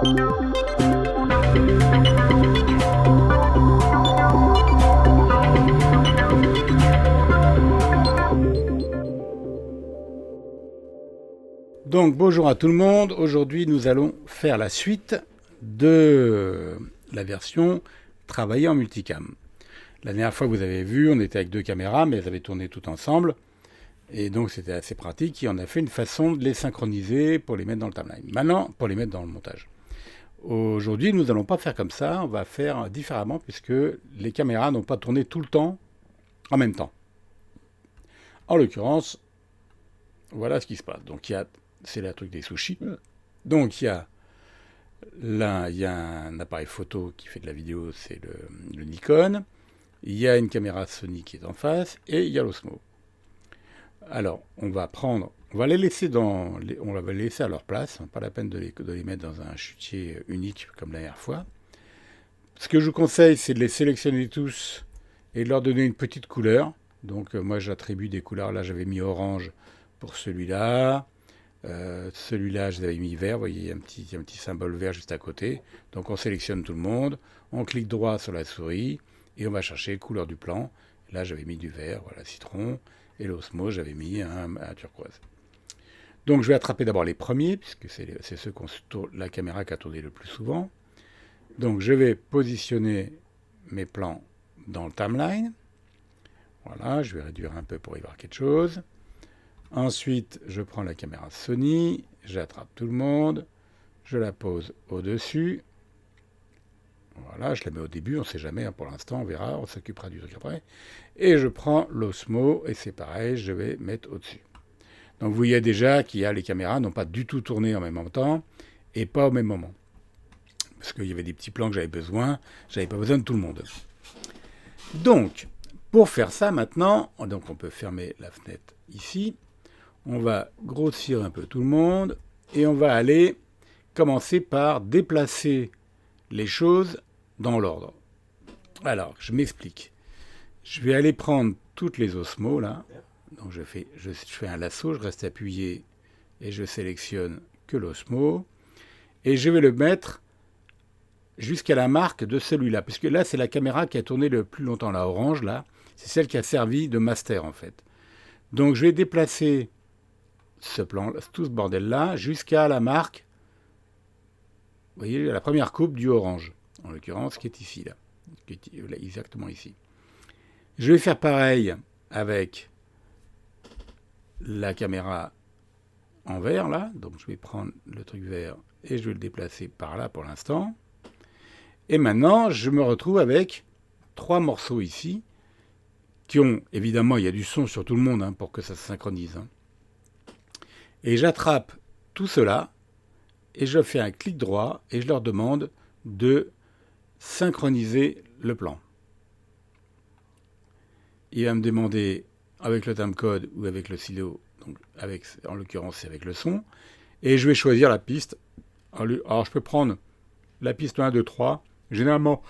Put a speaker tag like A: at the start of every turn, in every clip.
A: Donc bonjour à tout le monde, aujourd'hui nous allons faire la suite de la version travailler en multicam. La dernière fois vous avez vu, on était avec 2 caméras mais elles avaient tourné toutes ensemble et donc c'était assez pratique et on a fait une façon de les synchroniser pour les mettre dans le timeline. Maintenant pour les mettre dans le montage. Aujourd'hui nous n'allons pas faire comme ça, on va faire différemment puisque les caméras n'ont pas tourné tout le temps en même temps. En l'occurrence, voilà ce qui se passe. Donc c'est le truc des sushis. Donc il y a un appareil photo qui fait de la vidéo, c'est le Nikon. Il y a une caméra Sony qui est en face et il y a l'Osmo. Alors on va les laisser à leur place. Pas la peine de les mettre dans un chutier unique comme la dernière fois. Ce que je vous conseille, c'est de les sélectionner tous et de leur donner une petite couleur. Donc moi j'attribue des couleurs. Là j'avais mis orange pour celui-là. Celui-là, je l'avais mis vert, vous voyez, il y a un petit symbole vert juste à côté. Donc on sélectionne tout le monde, on clique droit sur la souris et on va chercher couleur du plan. Là, j'avais mis du vert, voilà, citron, et l'Osmo, j'avais mis un turquoise. Donc je vais attraper d'abord les premiers, puisque c'est ceux la caméra qui a tourné le plus souvent. Donc je vais positionner mes plans dans le timeline. Voilà, je vais réduire un peu pour y voir quelque chose. Ensuite, je prends la caméra Sony, j'attrape tout le monde, je la pose au-dessus. Voilà, je la mets au début, on ne sait jamais, hein, pour l'instant, on verra, on s'occupera du truc après. Et je prends l'Osmo, et c'est pareil, je vais mettre au-dessus. Donc vous voyez déjà les caméras n'ont pas du tout tourné en même temps, et pas au même moment. Parce qu'il y avait des petits plans que j'avais pas besoin de tout le monde. Donc, pour faire ça maintenant, donc on peut fermer la fenêtre ici. On va grossir un peu tout le monde et on va aller commencer par déplacer les choses dans l'ordre. Alors, je m'explique. Je vais aller prendre toutes les Osmos là. Donc je fais un lasso, je reste appuyé et je sélectionne que l'Osmo. Et je vais le mettre jusqu'à la marque de celui-là. Puisque là, c'est la caméra qui a tourné le plus longtemps, la orange là. C'est celle qui a servi de master en fait. Donc je vais déplacer tout ce bordel-là, jusqu'à la marque, vous voyez, la première coupe du orange, en l'occurrence, qui est ici, là, exactement ici. Je vais faire pareil avec la caméra en vert, là, donc je vais prendre le truc vert et je vais le déplacer par là pour l'instant. Et maintenant, je me retrouve avec 3 morceaux ici, qui ont, évidemment, il y a du son sur tout le monde, hein, pour que ça se synchronise, hein. Et j'attrape tout cela et je fais un clic droit et je leur demande de synchroniser le plan. Il va me demander avec le timecode ou avec le stylo, donc en l'occurrence c'est avec le son, et je vais choisir la piste. Alors je peux prendre la piste 1, 2, 3. Généralement,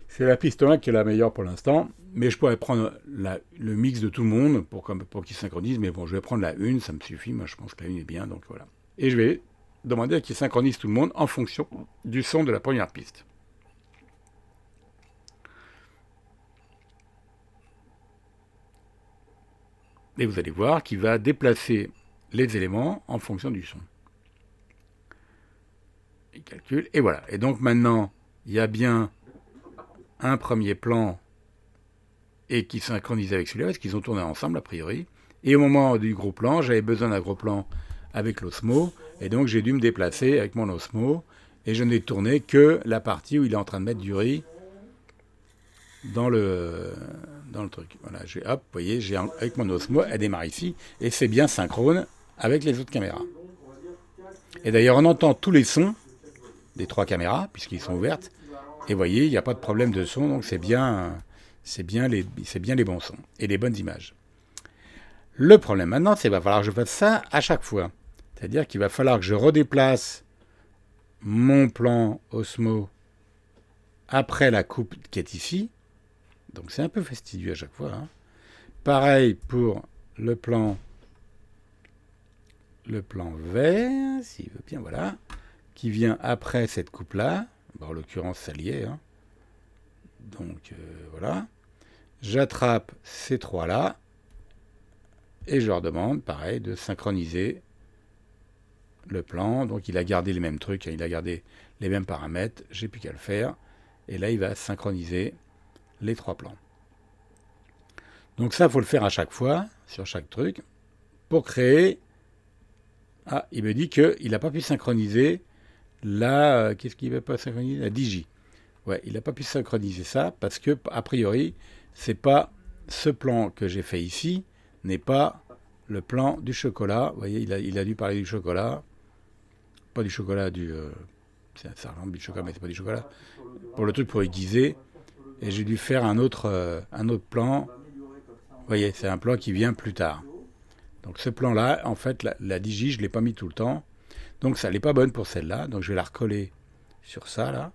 A: c'est la piste 1 qui est la meilleure pour l'instant, mais je pourrais prendre le mix de tout le monde pour qu'ils synchronisent, mais bon, je vais prendre la 1, ça me suffit, moi je pense que la 1 est bien, donc voilà. Et je vais demander à qu'ils synchronisent tout le monde en fonction du son de la première piste. Et vous allez voir qu'il va déplacer les éléments en fonction du son. Il calcule, et voilà. Et donc maintenant, il y a bien un premier plan et qui synchronise avec celui-là, parce qu'ils ont tourné ensemble a priori. Et au moment du gros plan, j'avais besoin d'un gros plan avec l'Osmo, et donc j'ai dû me déplacer avec mon Osmo, et je n'ai tourné que la partie où il est en train de mettre du riz dans le truc. Voilà, hop, vous voyez, avec mon Osmo, elle démarre ici, et c'est bien synchrone avec les autres caméras. Et d'ailleurs, on entend tous les sons des 3 caméras, puisqu'ils sont ouvertes, et vous voyez, il n'y a pas de problème de son, donc c'est bien les bons sons et les bonnes images. Le problème maintenant, c'est qu'il va falloir que je fasse ça à chaque fois. C'est-à-dire qu'il va falloir que je redéplace mon plan Osmo après la coupe qui est ici. Donc c'est un peu fastidieux à chaque fois, hein. Pareil pour le plan vert, s'il veut bien, voilà. qui vient après cette coupe-là. Bon, en l'occurrence, ça y est. Hein. Donc, voilà. J'attrape ces trois-là. Et je leur demande, pareil, de synchroniser le plan. Donc, il a gardé les mêmes trucs. Hein, il a gardé les mêmes paramètres. J'ai plus qu'à le faire. Et là, il va synchroniser les trois plans. Donc ça, il faut le faire à chaque fois, sur chaque truc, pour créer... Ah, il me dit qu'il n'a pas pu synchroniser la... Qu'est-ce qu'il ne va pas synchroniser? La DJ. Ouais, il n'a pas pu synchroniser ça, parce que, a priori, c'est pas... Ce plan que j'ai fait ici n'est pas le plan du chocolat. Vous voyez, il a dû parler du chocolat. Pas du chocolat, ça ressemble du chocolat, mais c'est pas du chocolat. Pour le truc pour aiguiser. Et j'ai dû faire un autre plan. Vous voyez, c'est un plan qui vient plus tard. Donc ce plan-là, en fait, la digi, je ne l'ai pas mis tout le temps. Donc ça n'est pas bonne pour celle-là. Donc je vais la recoller sur ça, là.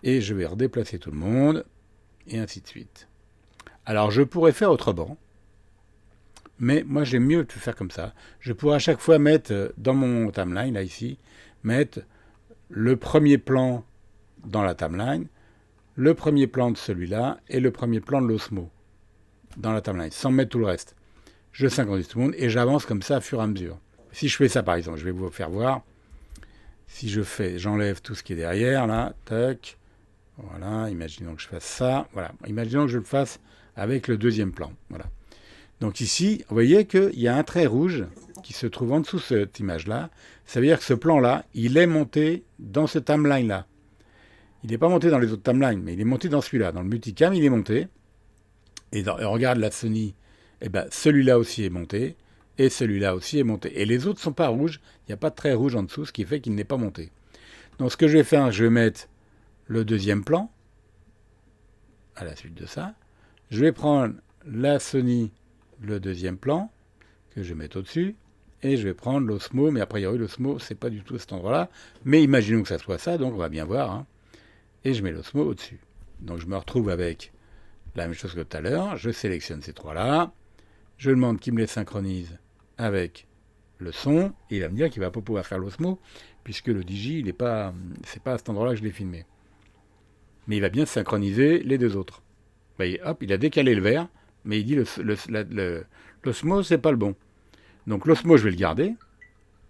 A: Et je vais redéplacer tout le monde. Et ainsi de suite. Alors je pourrais faire autrement. Mais moi, j'aime mieux le faire comme ça. Je pourrais à chaque fois mettre, dans mon timeline, là, ici, mettre le premier plan dans la timeline, le premier plan de celui-là et le premier plan de l'Osmo dans la timeline, sans mettre tout le reste. Je synchronise tout le monde et j'avance comme ça au fur et à mesure. Si je fais ça, par exemple, je vais vous faire voir. Si j'enlève tout ce qui est derrière, là, tac, voilà, imaginons que je fasse ça, voilà, imaginons que je le fasse avec le deuxième plan, voilà. Donc ici, vous voyez qu'il y a un trait rouge qui se trouve en dessous de cette image-là. Ça veut dire que ce plan-là, il est monté dans ce timeline-là. Il n'est pas monté dans les autres timelines, mais il est monté dans celui-là. Dans le multicam, il est monté. Et regarde la Sony, eh ben, celui-là aussi est monté. Et celui-là aussi est monté. Et les autres ne sont pas rouges. Il n'y a pas de trait rouge en dessous, ce qui fait qu'il n'est pas monté. Donc ce que je vais faire, je vais mettre le deuxième plan à la suite de ça. Je vais prendre la Sony, le deuxième plan, que je vais mettre au-dessus. Et je vais prendre l'Osmo, mais a priori l'Osmo, c'est pas du tout à cet endroit-là. Mais imaginons que ça soit ça, donc on va bien voir. Hein. Et je mets l'Osmo au-dessus. Donc je me retrouve avec la même chose que tout à l'heure. Je sélectionne ces trois-là. Je demande qu'il me les synchronise avec le son. Et il va me dire qu'il ne va pas pouvoir faire l'Osmo, puisque le DJ, c'est pas à cet endroit-là que je l'ai filmé. Mais il va bien synchroniser les deux autres. Vous voyez, hop, il a décalé le vert, mais il dit l'Osmo, c'est pas le bon. Donc l'Osmo, je vais le garder.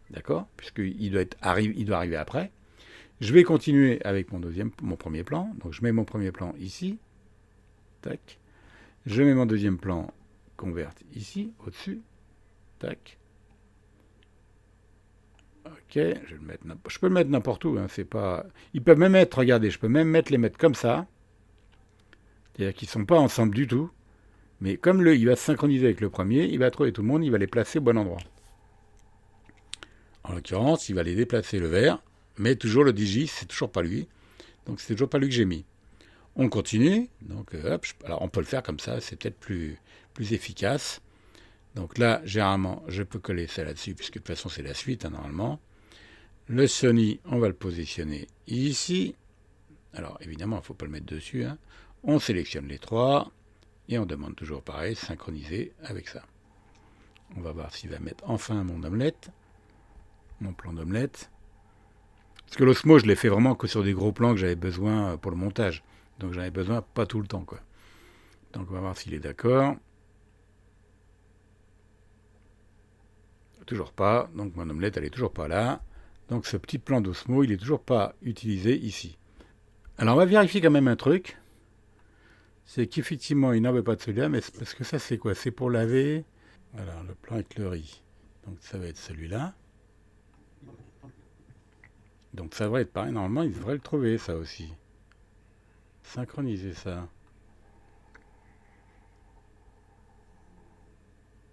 A: D'accord, puisqu'il doit arriver après. Je vais continuer avec mon premier plan. Donc je mets mon premier plan ici. Tac. Je mets mon deuxième plan convert ici, au-dessus. Tac. Ok, je peux le mettre n'importe où. Hein, c'est pas... Ils peuvent même être, regardez, je peux même les mettre comme ça. C'est-à-dire qu'ils ne sont pas ensemble du tout. Mais comme il va se synchroniser avec le premier, il va trouver tout le monde, il va les placer au bon endroit. En l'occurrence, il va les déplacer le vert. Mais toujours le DJ, c'est toujours pas lui. Donc c'est toujours pas lui que j'ai mis. On continue. Donc hop, alors on peut le faire comme ça, c'est peut-être plus efficace. Donc là, généralement, je peux coller ça là-dessus, puisque de toute façon c'est la suite, hein, normalement. Le Sony, on va le positionner ici. Alors évidemment, il ne faut pas le mettre dessus. Hein. On sélectionne les trois. Et on demande toujours pareil, synchroniser avec ça. On va voir s'il va mettre enfin mon omelette. Mon plan d'omelette. Parce que l'Osmo, je l'ai fait vraiment que sur des gros plans que j'avais besoin pour le montage. Donc j'en avais besoin pas tout le temps, quoi. Donc on va voir s'il est d'accord. Toujours pas. Donc mon omelette, elle est toujours pas là. Donc ce petit plan d'Osmo, il est toujours pas utilisé ici. Alors on va vérifier quand même un truc. C'est qu'effectivement, il n'en veut pas de celui-là, mais parce que ça, c'est quoi? C'est pour laver. Alors le plan avec le riz. Donc ça va être celui-là. Donc ça devrait être pareil. Normalement, il devrait le trouver, ça aussi. Synchroniser ça.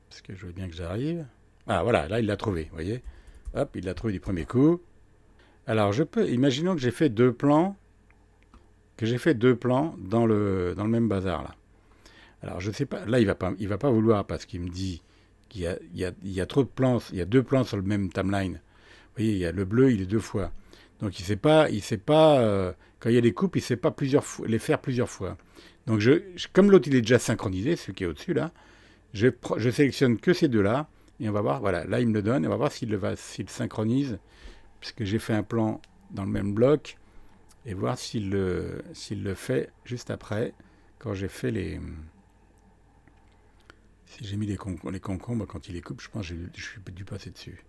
A: Parce que je veux bien que j'arrive. Ah voilà, là il l'a trouvé, vous voyez. Hop, il l'a trouvé du premier coup. Alors imaginons que j'ai fait deux plans. Dans le même bazar là. Alors je sais pas, là il va pas vouloir parce qu'il me dit qu'il y a trop de plans, il y a deux plans sur le même timeline. Vous voyez, il y a le bleu, il est deux fois. Donc il sait pas quand il y a des coupes, il sait pas les faire plusieurs fois. Donc comme l'autre il est déjà synchronisé, celui qui est au-dessus là, je sélectionne que ces deux là et on va voir, voilà, là il me le donne et on va voir s'il synchronise puisque j'ai fait un plan dans le même bloc, et voir s'il le fait juste après, quand j'ai fait les... Si j'ai mis les concombres, quand il les coupe, je pense que je suis dû passer dessus.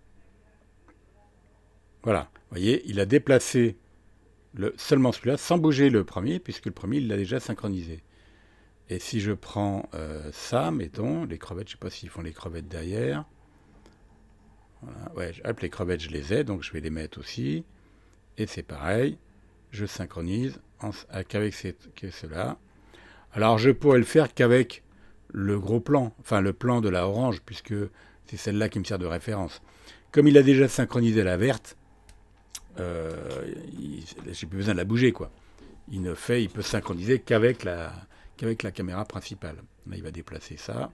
A: Voilà, vous voyez, il a déplacé seulement celui-là, sans bouger le premier, puisque le premier, il l'a déjà synchronisé. Et si je prends ça, mettons, les crevettes, je ne sais pas s'ils font les crevettes derrière. Voilà, ouais, hop, les crevettes, je les ai, donc je vais les mettre aussi. Et c'est pareil, je synchronise qu'avec cela. Alors je pourrais le faire qu'avec le gros plan, enfin le plan de la orange, puisque c'est celle-là qui me sert de référence. Comme il a déjà synchronisé la verte, j'ai plus besoin de la bouger, quoi. Il peut synchroniser qu'avec la caméra principale. Là, il va déplacer ça.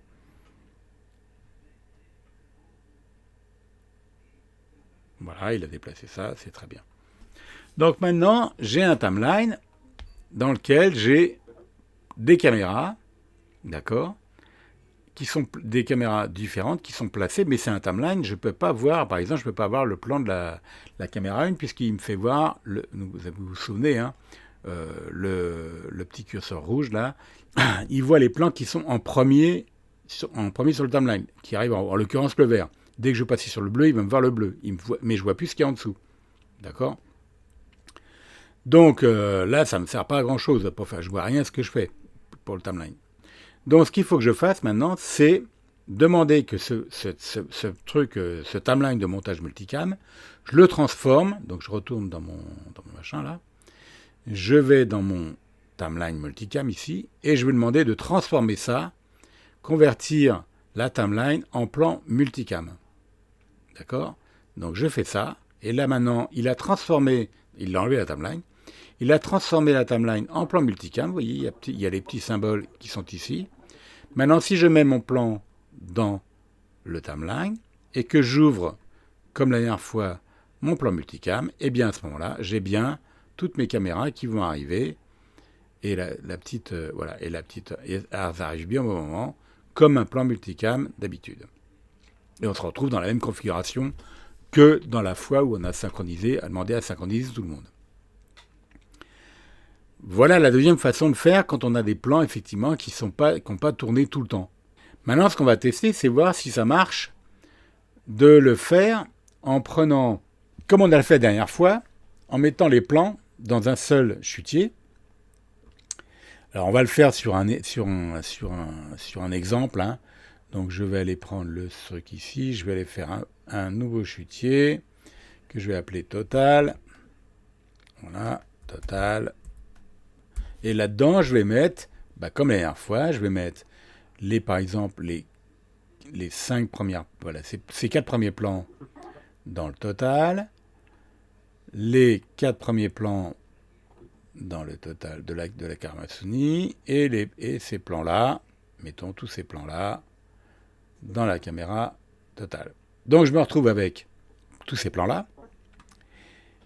A: Voilà, il a déplacé ça, c'est très bien. Donc maintenant, j'ai un timeline dans lequel j'ai des caméras, d'accord, qui sont des caméras différentes, qui sont placées, mais c'est un timeline, je ne peux pas voir, par exemple, je ne peux pas voir le plan de la caméra 1, puisqu'il me fait voir, vous vous souvenez, hein, le petit curseur rouge, là, il voit les plans qui sont en premier sur le timeline, qui arrivent en l'occurrence le vert. Dès que je passe sur le bleu, il va me voir le bleu, mais je ne vois plus ce qu'il y a en dessous. D'accord ? Donc là, ça ne me sert pas à grand-chose pour faire. Je ne vois rien ce que je fais pour le timeline. Donc ce qu'il faut que je fasse maintenant, c'est demander que ce timeline de montage multicam, je le transforme. Donc je retourne dans mon machin là. Je vais dans mon timeline multicam ici et je vais demander de transformer ça, convertir la timeline en plan multicam. D'accord ? Donc je fais ça. Et là maintenant, il a transformé, il a enlevé la timeline. Il a transformé la timeline en plan multicam. Vous voyez, il y a les petits symboles qui sont ici. Maintenant, si je mets mon plan dans le timeline et que j'ouvre, comme la dernière fois, mon plan multicam, et bien à ce moment-là, j'ai bien toutes mes caméras qui vont arriver. Et la petite, voilà, et elles arrivent bien au bon moment, comme un plan multicam d'habitude. Et on se retrouve dans la même configuration que dans la fois où on a demandé à synchroniser tout le monde. Voilà la deuxième façon de faire quand on a des plans effectivement qui n'ont pas tourné tout le temps. Maintenant, ce qu'on va tester, c'est voir si ça marche de le faire en prenant, comme on a fait la dernière fois, en mettant les plans dans un seul chutier. Alors on va le faire sur un exemple. Hein. Donc je vais aller prendre le truc ici, je vais aller faire un nouveau chutier que je vais appeler Total. Voilà, Total. Et là-dedans, je vais mettre, comme la dernière fois, je vais mettre par exemple les 5 premières, voilà, ces 4 premiers plans dans le Total, les 4 premiers plans dans le Total de la Caméra-Sony et ces plans-là, mettons tous ces plans-là dans la caméra Total. Donc je me retrouve avec tous ces plans-là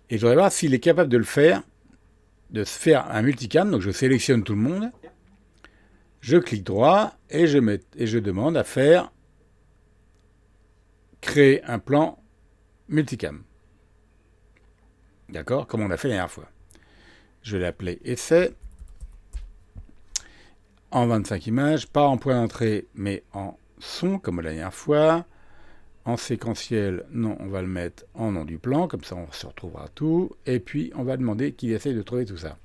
A: et je voudrais voir s'il est capable de se faire un multicam. Donc je sélectionne tout le monde, je clique droit et je demande à faire créer un plan multicam. D'accord ? Comme on a fait la dernière fois. Je vais l'appeler essai. En 25 images, pas en point d'entrée, mais en son, comme la dernière fois. En séquentiel, non, on va le mettre en nom du plan, comme ça on se retrouvera tout. Et puis, on va demander qu'il essaye de trouver tout ça.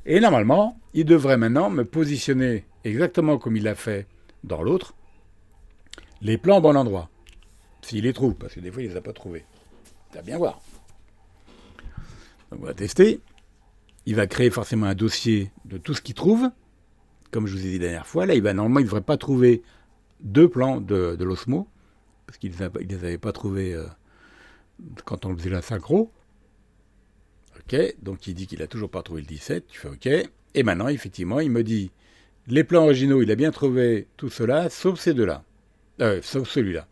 A: Et normalement, il devrait maintenant me positionner exactement comme il l'a fait dans l'autre, les plans au bon endroit. S'il les trouve, parce que des fois, il ne les a pas trouvés. Ça va bien voir. Donc, on va tester. Il va créer forcément un dossier de tout ce qu'il trouve. Comme je vous ai dit la dernière fois, là, normalement, il ne devrait pas trouver 2 plans de l'Osmo, parce qu'il ne les avait pas trouvés quand on faisait la synchro. Ok, donc il dit qu'il n'a toujours pas trouvé le 17, tu fais ok. Et maintenant, effectivement, il me dit, les plans originaux, il a bien trouvé tout cela, sauf ces deux-là. Sauf celui-là.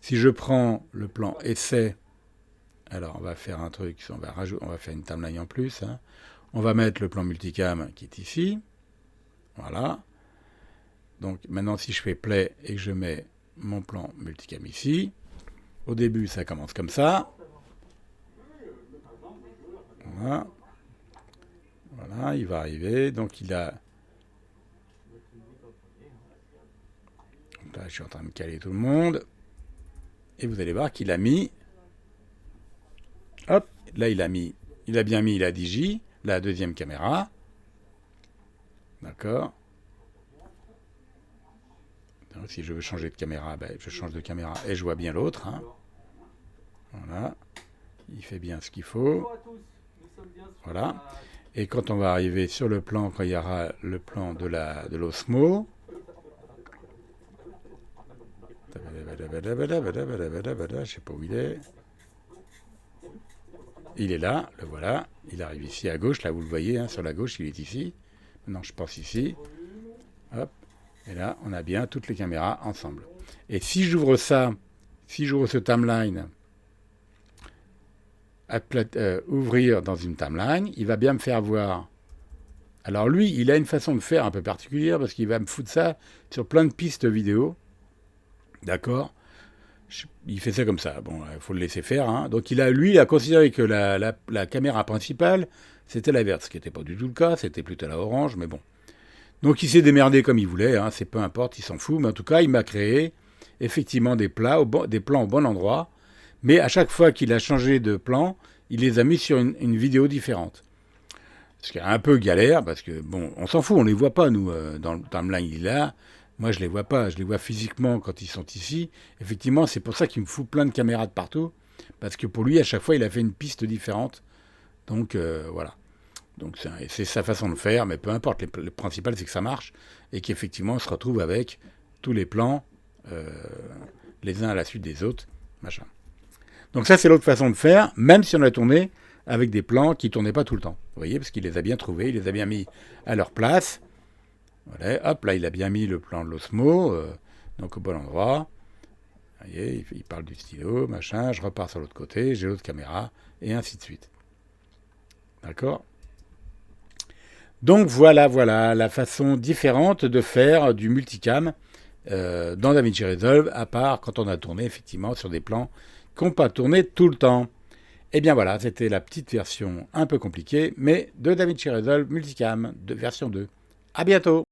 A: Si je prends le plan essai, alors on va faire un truc, on va faire une timeline en plus. Hein. On va mettre le plan multicam qui est ici. Voilà. Donc maintenant, si je fais play et que je mets mon plan multicam ici, au début, ça commence comme ça. Voilà. Voilà, il va arriver. Donc il a... Donc là, je suis en train de caler tout le monde. Et vous allez voir qu'il a mis... Hop, là il a mis... Il a bien mis la DJ, la deuxième caméra. D'accord. Si je veux changer de caméra, ben, je change de caméra et je vois bien l'autre. Hein. Voilà. Il fait bien ce qu'il faut. Voilà. Et quand on va arriver sur le plan, quand il y aura le plan de l'Osmo, je sais pas où il est. Il est là, le voilà. Il arrive ici à gauche, là vous le voyez, hein, sur la gauche, il est ici. Maintenant je pense ici. Hop. Et là, on a bien toutes les caméras ensemble. Et si j'ouvre ça, si j'ouvre ce timeline, ouvrir dans une timeline, il va bien me faire voir. Alors lui, il a une façon de faire un peu particulière parce qu'il va me foutre ça sur plein de pistes vidéo. D'accord. Il fait ça comme ça. Bon, il faut le laisser faire. Hein. Donc lui, il a considéré que la caméra principale, c'était la verte, ce qui n'était pas du tout le cas. C'était plutôt la orange, mais bon. Donc il s'est démerdé comme il voulait. Hein. C'est peu importe, il s'en fout. Mais en tout cas, il m'a créé effectivement des plans au bon endroit. Mais à chaque fois qu'il a changé de plan, il les a mis sur une vidéo différente. Ce qui est un peu galère, parce que, bon, on s'en fout, on les voit pas, nous, dans le timeline, il est là. Moi, je les vois pas, je les vois physiquement quand ils sont ici. Effectivement, c'est pour ça qu'il me fout plein de caméras de partout, parce que pour lui, à chaque fois, il a fait une piste différente. Donc, voilà. Donc, c'est sa façon de faire, mais peu importe, le principal, c'est que ça marche, et qu'effectivement, on se retrouve avec tous les plans, les uns à la suite des autres, machin. Donc ça, c'est l'autre façon de faire, même si on a tourné avec des plans qui ne tournaient pas tout le temps. Vous voyez, parce qu'il les a bien trouvés, il les a bien mis à leur place. Voilà, hop, là, il a bien mis le plan de l'Osmo, donc au bon endroit. Vous voyez, il parle du stylo, machin, je repars sur l'autre côté, j'ai l'autre caméra, et ainsi de suite. D'accord ? Donc voilà la façon différente de faire du multicam dans DaVinci Resolve, à part quand on a tourné effectivement sur des plans qui n'ont pas tourné tout le temps. Et bien voilà, c'était la petite version un peu compliquée, mais de DaVinci Resolve Multicam de version 2. À bientôt!